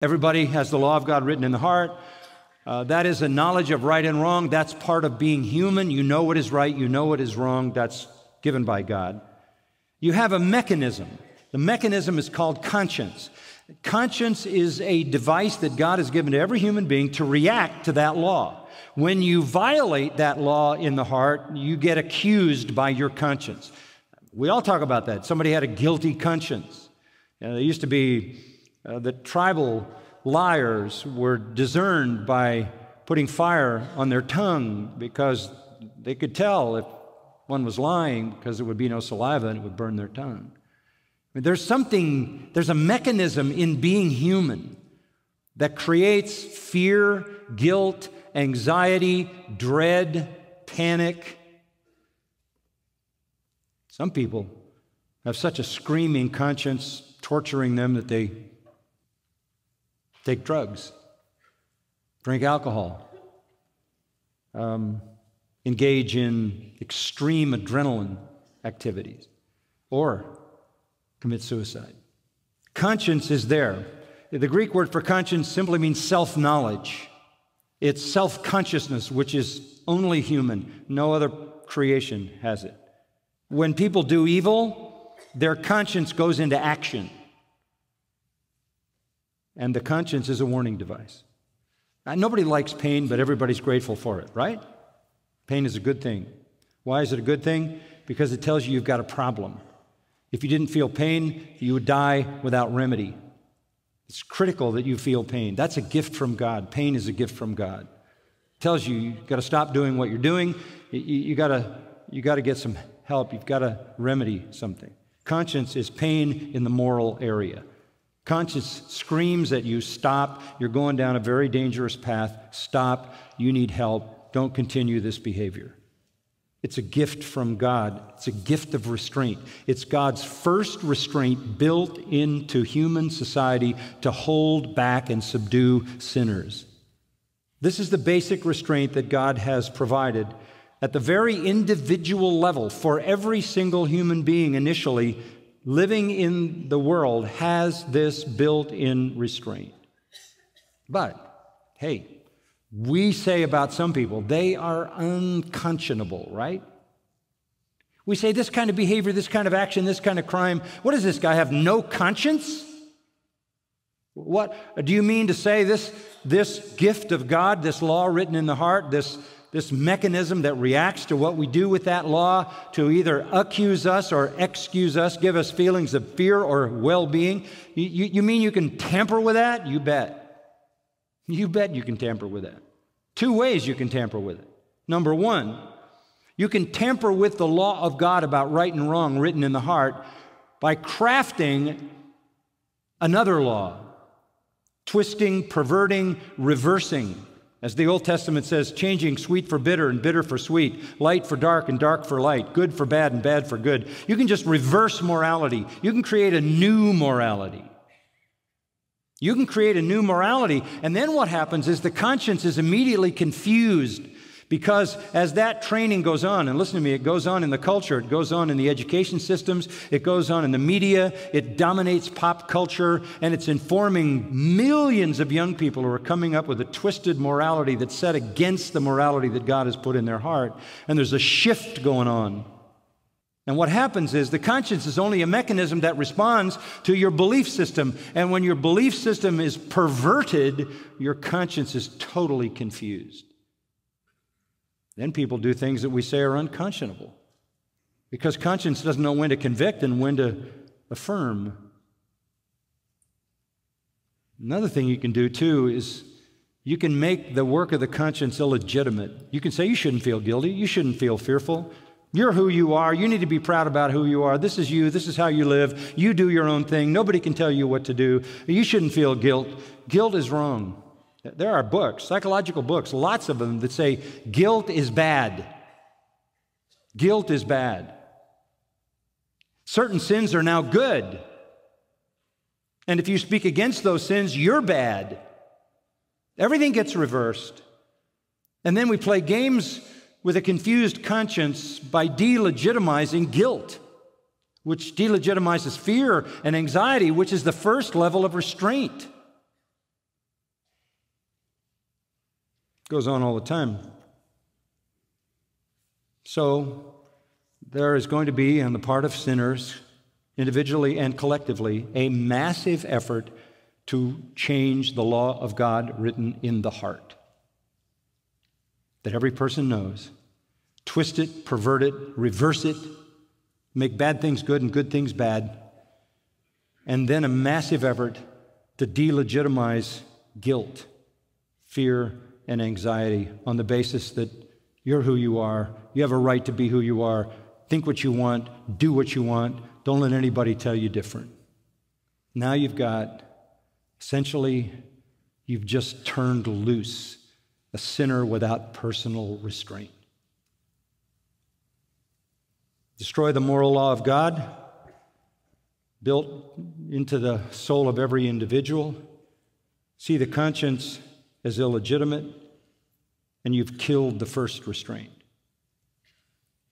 Everybody has the law of God written in the heart. That is a knowledge of right and wrong. That's part of being human. You know what is right, you know what is wrong. That's given by God. You have a mechanism. The mechanism is called conscience. Conscience is a device that God has given to every human being to react to that law. When you violate that law in the heart, you get accused by your conscience. We all talk about that. Somebody had a guilty conscience. There used to be the tribal liars were discerned by putting fire on their tongue because they could tell if one was lying because there would be no saliva and it would burn their tongue. I mean, there's a mechanism in being human that creates fear, guilt, anxiety, dread, panic. Some people have such a screaming conscience torturing them that they take drugs, drink alcohol, engage in extreme adrenaline activities, or commit suicide. Conscience is there. The Greek word for conscience simply means self-knowledge. It's self-consciousness, which is only human. No other creation has it. When people do evil, their conscience goes into action. And the conscience is a warning device. Nobody likes pain, but everybody's grateful for it, right? Pain is a good thing. Why is it a good thing? Because it tells you you've got a problem. If you didn't feel pain, you would die without remedy. It's critical that you feel pain. That's a gift from God. Pain is a gift from God. It tells you you've got to stop doing what you're doing. You got to get some help. You've got to remedy something. Conscience is pain in the moral area. Conscience screams at you, stop, you're going down a very dangerous path, stop, you need help, don't continue this behavior. It's a gift from God. It's a gift of restraint. It's God's first restraint built into human society to hold back and subdue sinners. This is the basic restraint that God has provided at the very individual level for every single human being initially living in the world has this built-in restraint. But, hey, we say about some people, they are unconscionable, right? We say this kind of behavior, this kind of action, this kind of crime. What does this guy have, no conscience? What do you mean to say this gift of God, this law written in the heart, this mechanism that reacts to what we do with that law to either accuse us or excuse us, give us feelings of fear or well-being? You mean you can tamper with that? You bet. You bet you can tamper with that. Two ways you can tamper with it. Number one, you can tamper with the law of God about right and wrong written in the heart by crafting another law, twisting, perverting, reversing. As the Old Testament says, changing sweet for bitter and bitter for sweet, light for dark and dark for light, good for bad and bad for good. You can just reverse morality. You can create a new morality. You can create a new morality, and then what happens is the conscience is immediately confused because as that training goes on, and listen to me, it goes on in the culture, it goes on in the education systems, it goes on in the media, it dominates pop culture, and it's informing millions of young people who are coming up with a twisted morality that's set against the morality that God has put in their heart, and there's a shift going on. And what happens is the conscience is only a mechanism that responds to your belief system. And when your belief system is perverted, your conscience is totally confused. Then people do things that we say are unconscionable because conscience doesn't know when to convict and when to affirm. Another thing you can do, too, is you can make the work of the conscience illegitimate. You can say you shouldn't feel guilty, you shouldn't feel fearful. You're who you are. You need to be proud about who you are. This is you. This is how you live. You do your own thing. Nobody can tell you what to do. You shouldn't feel guilt. Guilt is wrong. There are books, psychological books, lots of them that say guilt is bad. Guilt is bad. Certain sins are now good. And if you speak against those sins, you're bad. Everything gets reversed. And then we play games with a confused conscience by delegitimizing guilt, which delegitimizes fear and anxiety, which is the first level of restraint. Goes on all the time. So there is going to be, on the part of sinners, individually and collectively, a massive effort to change the law of God written in the heart that every person knows. Twist it, pervert it, reverse it, make bad things good and good things bad, and then a massive effort to delegitimize guilt, fear, and anxiety on the basis that you're who you are, you have a right to be who you are, think what you want, do what you want, don't let anybody tell you different. Now essentially, you've just turned loose a sinner without personal restraint. Destroy the moral law of God, built into the soul of every individual. See the conscience as illegitimate, and you've killed the first restraint.